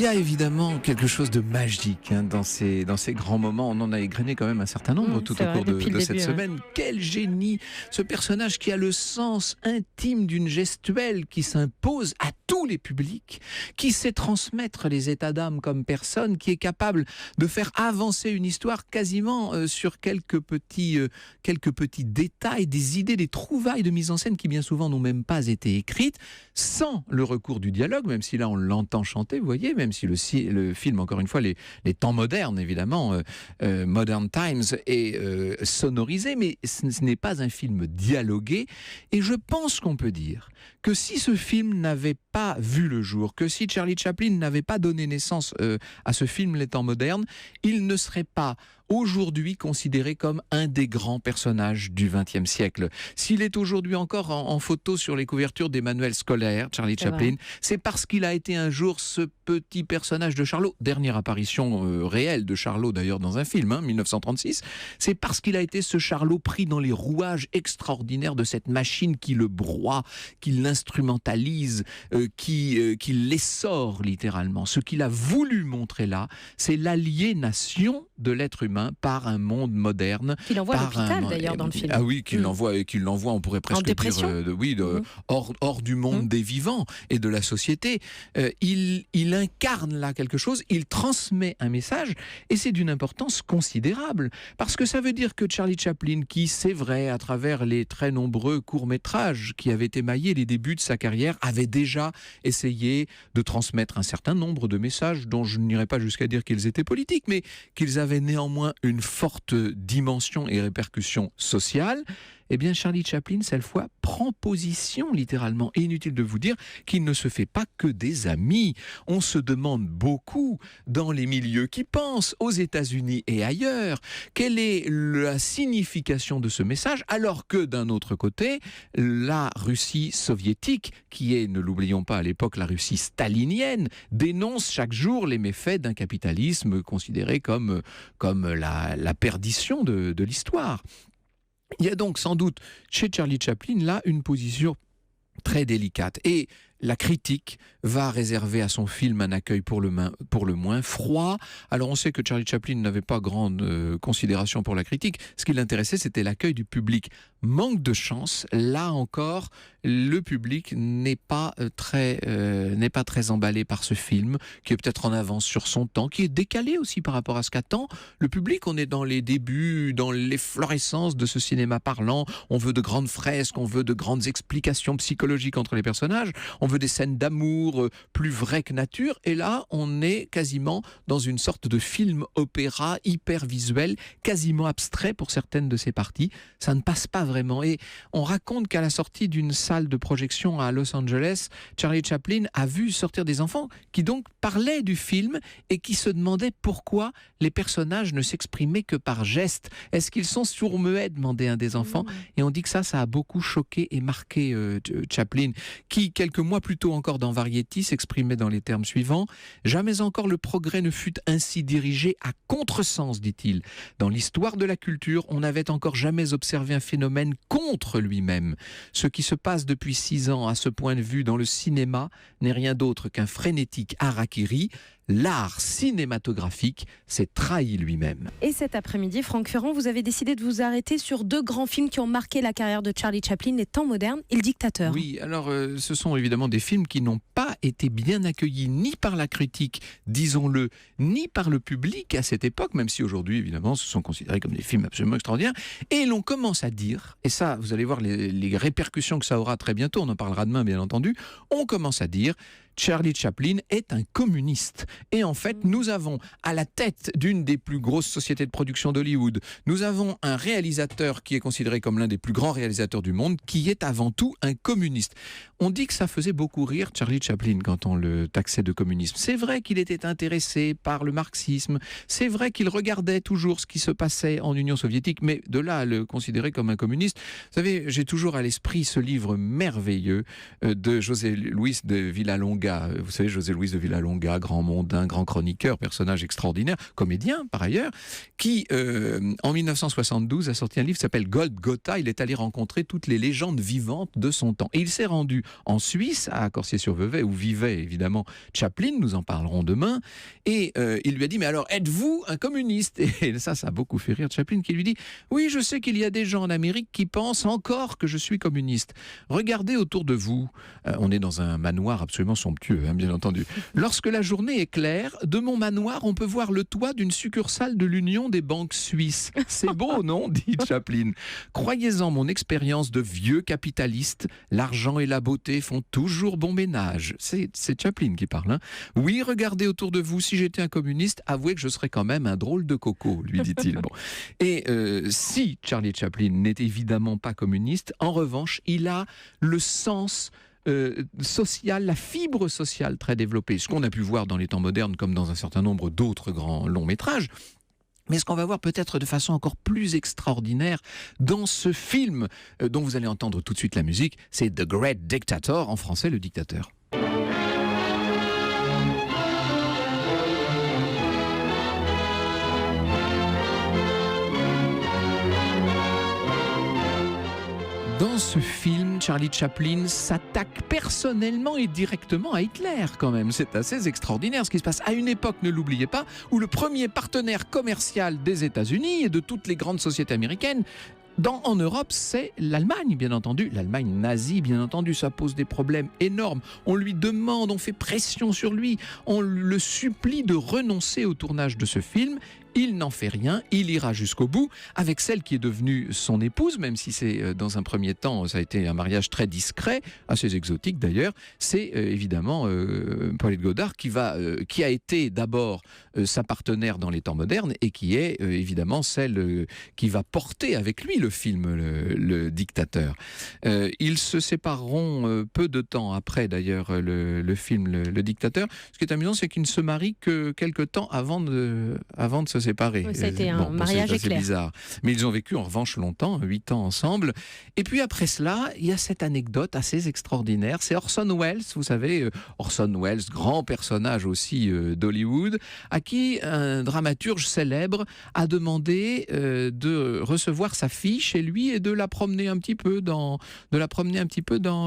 y a évidemment quelque chose de magique dans ces grands moments. On en a égrené quand même un certain nombre tout au cours de cette semaine. Quel génie! Ce personnage qui a le sens intime d'une gestuelle qui s'impose à tous les publics, qui sait transmettre les états d'âme comme personne, qui est capable de faire avancer une histoire quasiment sur quelques petits détails, des idées, des trouvailles de mise en scène qui bien souvent n'ont même pas été écrites, sans le recours du dialogue, même si là on l'entend chanter, vous voyez, même si le film, encore une fois, les temps modernes, évidemment, Modern Times, est sonorisé, mais ce n'est pas un film dialogué. Et je pense qu'on peut dire que si ce film n'avait pas vu le jour, que si Charlie Chaplin n'avait pas donné naissance à ce film Les temps modernes, il ne serait pas aujourd'hui considéré comme un des grands personnages du XXe siècle. S'il est aujourd'hui encore en photo sur les couvertures des manuels scolaires, Charlie Chaplin, c'est parce qu'il a été un jour ce petit personnage de Charlot, dernière apparition réelle de Charlot d'ailleurs dans un film, 1936, c'est parce qu'il a été ce Charlot pris dans les rouages extraordinaires de cette machine qui le broie, qui l'instrumentalise, qui l'essore littéralement. Ce qu'il a voulu montrer là, c'est l'aliénation de l'être humain par un monde moderne. Qu'il envoie à l'hôpital d'ailleurs dans le film. Ah oui, qu'il l'envoie, on pourrait presque dire, hors du monde des vivants et de la société. Il incarne là quelque chose, il transmet un message et c'est d'une importance considérable. Parce que ça veut dire que Charlie Chaplin, qui c'est vrai, à travers les très nombreux courts-métrages qui avaient émaillé les débuts de sa carrière, avait déjà essayé de transmettre un certain nombre de messages dont je n'irai pas jusqu'à dire qu'ils étaient politiques, mais qu'ils avaient néanmoins une forte dimension et répercussion sociale. Eh bien, Charlie Chaplin, cette fois, prend position littéralement. Et inutile de vous dire qu'il ne se fait pas que des amis. On se demande beaucoup, dans les milieux qui pensent, aux États-Unis et ailleurs, quelle est la signification de ce message, alors que, d'un autre côté, la Russie soviétique, qui est, ne l'oublions pas à l'époque, la Russie stalinienne, dénonce chaque jour les méfaits d'un capitalisme considéré comme la perdition de l'histoire. Il y a donc sans doute chez Charlie Chaplin là une position très délicate et la critique va réserver à son film un accueil pour le moins froid. Alors on sait que Charlie Chaplin n'avait pas grande considération pour la critique. Ce qui l'intéressait, c'était l'accueil du public. Manque de chance, là encore, le public n'est pas très emballé par ce film, qui est peut-être en avance sur son temps, qui est décalé aussi par rapport à ce qu'attend le public. On est dans les débuts, dans l'efflorescence de ce cinéma parlant. On veut de grandes fresques, on veut de grandes explications psychologiques entre les personnages. On veut des scènes d'amour plus vraies que nature. Et là, on est quasiment dans une sorte de film-opéra hyper visuel, quasiment abstrait pour certaines de ses parties. Ça ne passe pas vraiment. Et on raconte qu'à la sortie d'une salle de projection à Los Angeles, Charlie Chaplin a vu sortir des enfants qui donc parlaient du film et qui se demandaient pourquoi les personnages ne s'exprimaient que par gestes. Est-ce qu'ils sont sourds-muets, demandait un des enfants. Et on dit que ça a beaucoup choqué et marqué Chaplin, qui, quelques mois plus tôt encore dans Variety, s'exprimait dans les termes suivants. « Jamais encore le progrès ne fut ainsi dirigé à contresens, dit-il. Dans l'histoire de la culture, on n'avait encore jamais observé un phénomène contre lui-même. Ce qui se passe depuis 6 ans à ce point de vue dans le cinéma n'est rien d'autre qu'un frénétique harakiri. L'art cinématographique s'est trahi lui-même. » Et cet après-midi, Franck Ferrand, vous avez décidé de vous arrêter sur 2 grands films qui ont marqué la carrière de Charlie Chaplin, Les temps modernes et Le dictateur. Oui, alors ce sont évidemment des films qui n'ont pas été bien accueillis ni par la critique, disons-le, ni par le public à cette époque, même si aujourd'hui, évidemment, ce sont considérés comme des films absolument extraordinaires. Et l'on commence à dire, et ça, vous allez voir les répercussions que ça aura très bientôt, on en parlera demain, bien entendu, on commence à dire Charlie Chaplin est un communiste. Et en fait, nous avons à la tête d'une des plus grosses sociétés de production d'Hollywood, nous avons un réalisateur qui est considéré comme l'un des plus grands réalisateurs du monde, qui est avant tout un communiste. On dit que ça faisait beaucoup rire Charlie Chaplin quand on le taxait de communisme. C'est vrai qu'il était intéressé par le marxisme, c'est vrai qu'il regardait toujours ce qui se passait en Union soviétique, mais de là à le considérer comme un communiste, vous savez, j'ai toujours à l'esprit ce livre merveilleux de José Luis de Villalonga, Villalonga. Vous savez, José-Louis de Villalonga, grand mondain, grand chroniqueur, personnage extraordinaire, comédien par ailleurs, qui en 1972 a sorti un livre qui s'appelle Golgotha. Il est allé rencontrer toutes les légendes vivantes de son temps. Et il s'est rendu en Suisse, à Corsier-sur-Vevey, où vivait évidemment Chaplin, nous en parlerons demain, et il lui a dit, mais alors êtes-vous un communiste? Et ça a beaucoup fait rire Chaplin, qui lui dit, oui, je sais qu'il y a des gens en Amérique qui pensent encore que je suis communiste. Regardez autour de vous. On est dans un manoir absolument somptueux, hein, bien entendu. Lorsque la journée est claire, de mon manoir, on peut voir le toit d'une succursale de l'Union des banques suisses. C'est beau, non? Dit Chaplin. Croyez-en mon expérience de vieux capitaliste, l'argent et la beauté font toujours bon ménage. C'est Chaplin qui parle. Hein. Oui, regardez autour de vous, si j'étais un communiste, avouez que je serais quand même un drôle de coco, lui dit-il. Bon. Et si Charlie Chaplin n'est évidemment pas communiste, en revanche, il a le sens social, la fibre sociale très développée. Ce qu'on a pu voir dans les temps modernes, comme dans un certain nombre d'autres grands longs métrages. Mais ce qu'on va voir peut-être de façon encore plus extraordinaire dans ce film dont vous allez entendre tout de suite la musique, c'est The Great Dictator, en français le dictateur. Dans ce film, Charlie Chaplin s'attaque personnellement et directement à Hitler quand même. C'est assez extraordinaire ce qui se passe à une époque, ne l'oubliez pas, où le premier partenaire commercial des États-Unis et de toutes les grandes sociétés américaines en Europe, c'est l'Allemagne, bien entendu. L'Allemagne nazie, bien entendu, ça pose des problèmes énormes. On lui demande, on fait pression sur lui, on le supplie de renoncer au tournage de ce film. Il n'en fait rien, il ira jusqu'au bout avec celle qui est devenue son épouse, même si c'est dans un premier temps, ça a été un mariage très discret, assez exotique d'ailleurs. C'est évidemment Paulette Goddard qui a été d'abord sa partenaire dans les temps modernes et qui est évidemment celle qui va porter avec lui le film le Dictateur. Ils se sépareront peu de temps après d'ailleurs le film le Dictateur. Ce qui est amusant, c'est qu'ils ne se marient que quelques temps avant de se séparés. Oui, ça a été un mariage éclair. C'est bizarre. Mais ils ont vécu en revanche longtemps, 8 ans ensemble. Et puis après cela, il y a cette anecdote assez extraordinaire. C'est Orson Welles, vous savez, Orson Welles, grand personnage aussi d'Hollywood, à qui un dramaturge célèbre a demandé de recevoir sa fille chez lui et de la promener un petit peu dans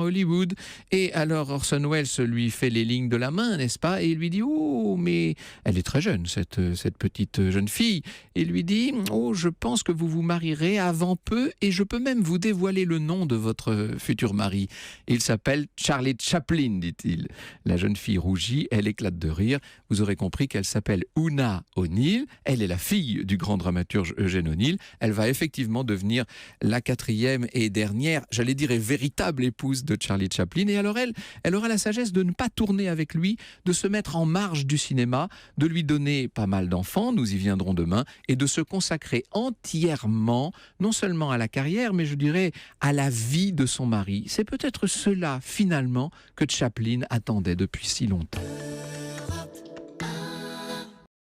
Hollywood. Et alors Orson Welles lui fait les lignes de la main, n'est-ce pas? Et il lui dit, oh, mais elle est très jeune, cette petite jeune fille, et lui dit, oh, je pense que vous vous marierez avant peu et je peux même vous dévoiler le nom de votre futur mari. Il s'appelle Charlie Chaplin, dit-il. La jeune fille rougit, elle éclate de rire. Vous aurez compris qu'elle s'appelle Oona O'Neill. Elle est la fille du grand dramaturge Eugène O'Neill. Elle va effectivement devenir la 4e et dernière, j'allais dire, et véritable épouse de Charlie Chaplin. Et alors elle aura la sagesse de ne pas tourner avec lui, de se mettre en marge du cinéma, de lui donner pas mal d'enfants, nous y viendrons demain, et de se consacrer entièrement, non seulement à la carrière, mais je dirais à la vie de son mari. C'est peut-être cela, finalement, que Chaplin attendait depuis si longtemps.